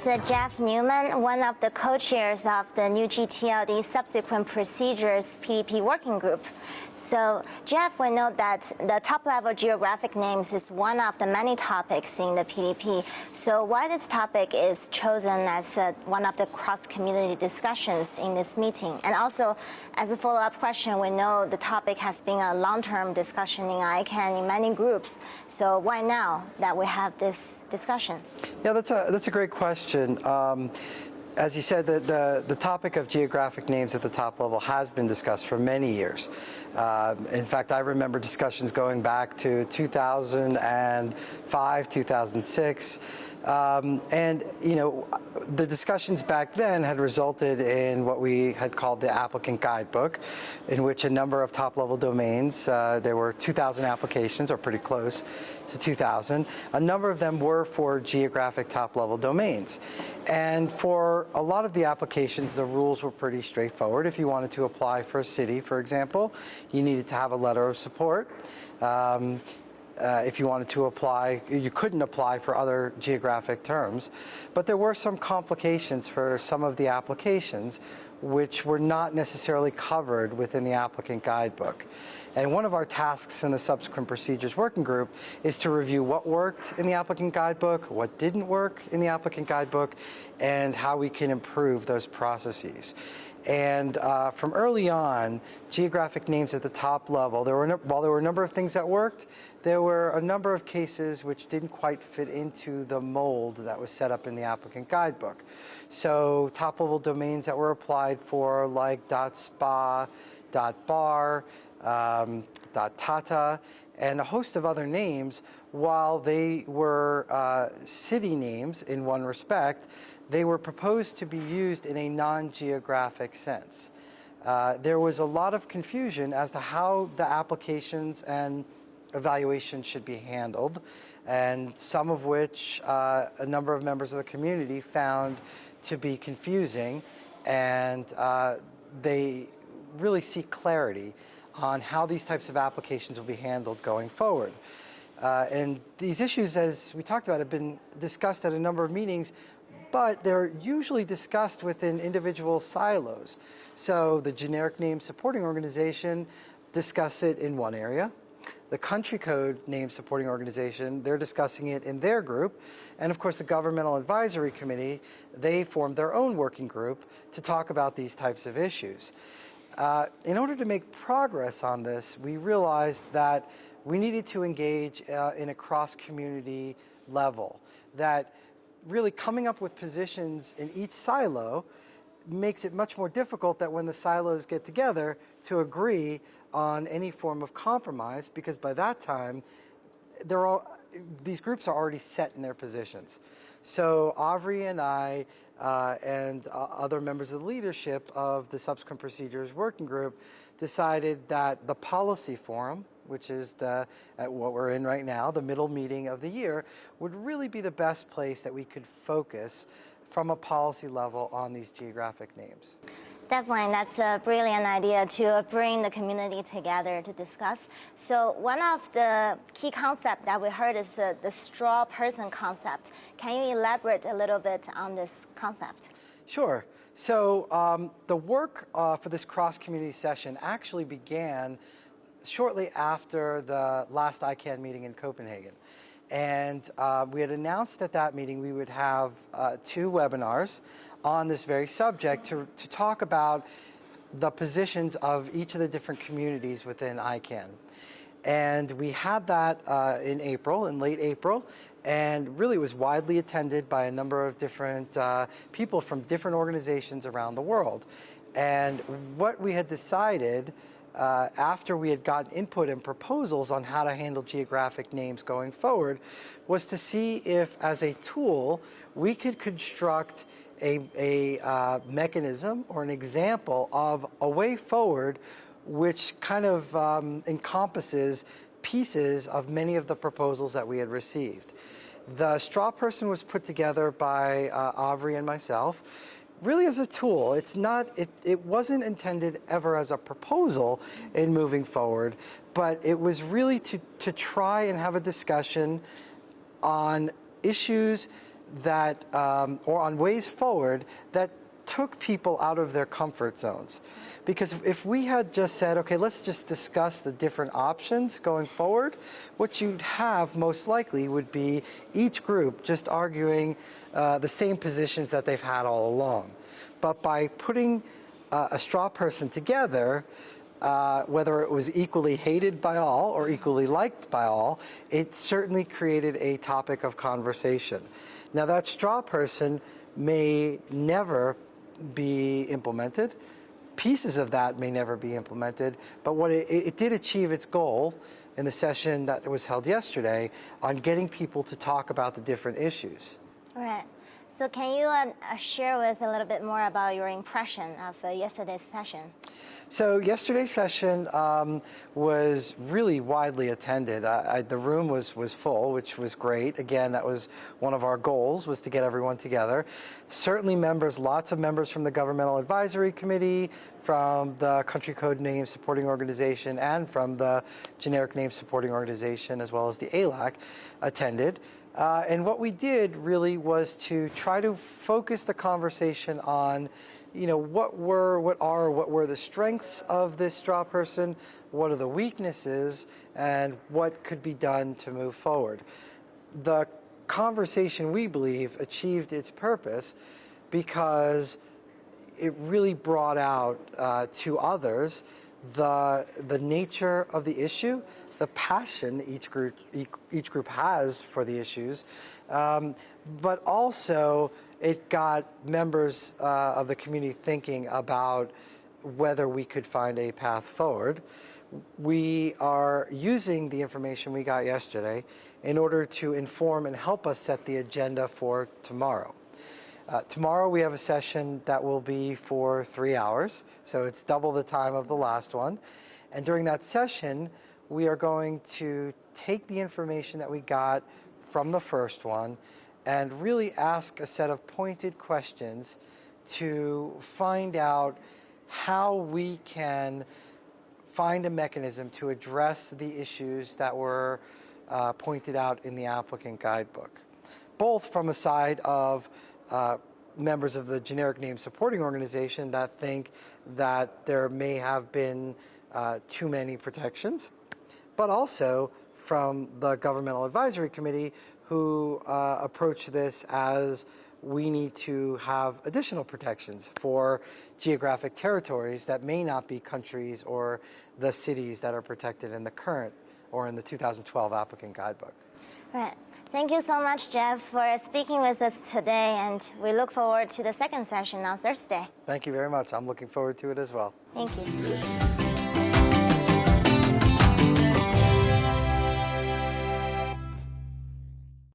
is Jeff Newman, one of the co-chairs of the new gTLD subsequent procedures PDP working group. So, Jeff, we know that the top-level geographic names is one of the many topics in the PDP. So why this topic is chosen as one of the cross-community discussions in this meeting? And also, as a follow-up question, we know the topic has been a long-term discussion in ICANN in many groups. So why now that we have this discussion? Yeah, that's a great question. As you said, the topic of geographic names at the top level has been discussed for many years. In fact, I remember discussions going back to 2005, 2006. And, you know, the discussions back then had resulted in what we had called the applicant guidebook, in which a number of top-level domains, there were 2,000 applications, or pretty close to 2,000. A number of them were for geographic top-level domains. And for a lot of the applications, the rules were pretty straightforward. If you wanted to apply for a city, for example, you needed to have a letter of support. If you wanted to apply, you couldn't apply for other geographic terms. But there were some complications for some of the applications which were not necessarily covered within the applicant guidebook. And one of our tasks in the subsequent procedures working group is to review what worked in the applicant guidebook, what didn't work in the applicant guidebook, and how we can improve those processes. And from early on, geographic names at the top level, while there were a number of things that worked, there were a number of cases which didn't quite fit into the mold that was set up in the applicant guidebook. So top-level domains that were applied for, like .spa, .bar, .tata, and a host of other names, while they were city names in one respect, they were proposed to be used in a non-geographic sense. There was a lot of confusion as to how the applications and evaluation should be handled, and some of which a number of members of the community found to be confusing, and they really seek clarity on how these types of applications will be handled going forward. And these issues, as we talked about, have been discussed at a number of meetings, but they're usually discussed within individual silos. So the generic name supporting organization discuss it in one area. The country code name supporting organization, they're discussing it in their group. And of course, the governmental advisory committee, they formed their own working group to talk about these types of issues. In order to make progress on this, we realized that we needed to engage in a cross-community level, that really coming up with positions in each silo makes it much more difficult that when the silos get together to agree on any form of compromise, because by that time, these groups are already set in their positions. So Avri and I and other members of the leadership of the subsequent procedures working group decided that the policy forum, which is what we're in right now, the middle meeting of the year, would really be the best place that we could focus from a policy level on these geographic names. Definitely, that's a brilliant idea to bring the community together to discuss. So one of the key concepts that we heard is the straw person concept. Can you elaborate a little bit on this concept? Sure. So the work for this cross-community session actually began shortly after the last ICANN meeting in Copenhagen. And we had announced at that meeting we would have 2 webinars on this very subject to talk about the positions of each of the different communities within ICANN. And we had that in late April, and really was widely attended by a number of different people from different organizations around the world. And what we had decided after we had gotten input and proposals on how to handle geographic names going forward was to see if, as a tool, we could construct a mechanism or an example of a way forward which kind of encompasses pieces of many of the proposals that we had received. The straw person was put together by Avri and myself, really as a tool. It wasn't intended ever as a proposal in moving forward, but it was really to try and have a discussion on issues that, or on ways forward that took people out of their comfort zones. Because if we had just said, okay, let's just discuss the different options going forward, what you'd have most likely would be each group just arguing the same positions that they've had all along. But by putting a straw person together, whether it was equally hated by all or equally liked by all, it certainly created a topic of conversation. Now, that straw person may never be implemented. Pieces of that may never be implemented, but what it did achieve its goal in the session that was held yesterday on getting people to talk about the different issues. Right. So can you share with us a little bit more about your impression of yesterday's session? So yesterday's session was really widely attended. The room was full, which was great. Again, that was one of our goals, was to get everyone together. Certainly members, lots of members from the Governmental Advisory Committee, from the Country Code Name Supporting Organization, and from the Generic Name Supporting Organization, as well as the ALAC, attended. And what we did really was to try to focus the conversation on, you know, what were the strengths of this straw person, what are the weaknesses, and what could be done to move forward. The conversation, we believe, achieved its purpose because it really brought out to others the nature of the issue, the passion each group has for the issues, but also it got members of the community thinking about whether we could find a path forward. We are using the information we got yesterday in order to inform and help us set the agenda for tomorrow. Tomorrow we have a session that will be for 3 hours, so it's double the time of the last one. And during that session, we are going to take the information that we got from the first one and really ask a set of pointed questions to find out how we can find a mechanism to address the issues that were pointed out in the applicant guidebook, both from the side of members of the Generic Name Supporting Organization that think that there may have been too many protections, but also from the Governmental Advisory Committee, who approach this as we need to have additional protections for geographic territories that may not be countries or the cities that are protected in the current or in the 2012 applicant guidebook. Right. Thank you so much, Jeff, for speaking with us today, and we look forward to the second session on Thursday. Thank you very much. I'm looking forward to it as well. Thank you.